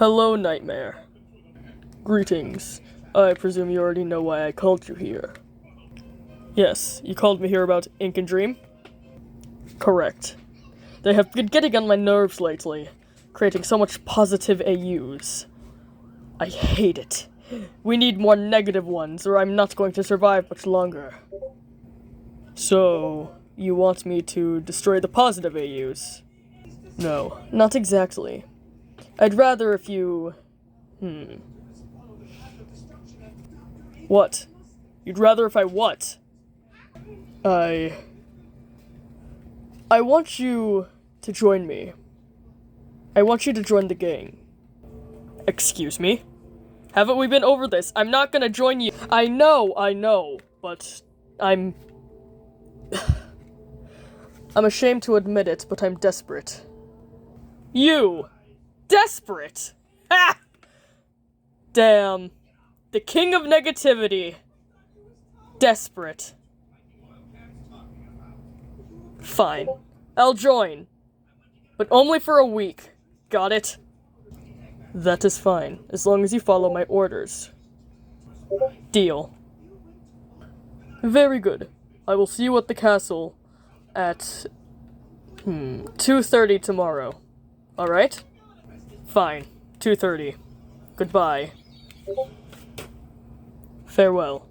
Hello, Nightmare. Greetings. I presume you already know why I called you here. Yes, you called me here about Ink and Dream? Correct. They have been getting on my nerves lately, creating so much positive AUs. I hate it. We need more negative ones, or I'm not going to survive much longer. So, you want me to destroy the positive AUs? No, not exactly. I'd rather if you... What? You'd rather if I what? I want you to join me. I want you to join the gang. Excuse me? Haven't we been over this? I'm not gonna join you. I know, but I'm ashamed to admit it, but I'm desperate. You! Desperate! Ha! Damn. The king of negativity. Desperate. Fine. I'll join. But only for a week. Got it? That is fine, as long as you follow my orders. Deal. Very good. I will see you at the castle at 2:30 tomorrow. Alright? Fine. 2:30. Goodbye. Farewell.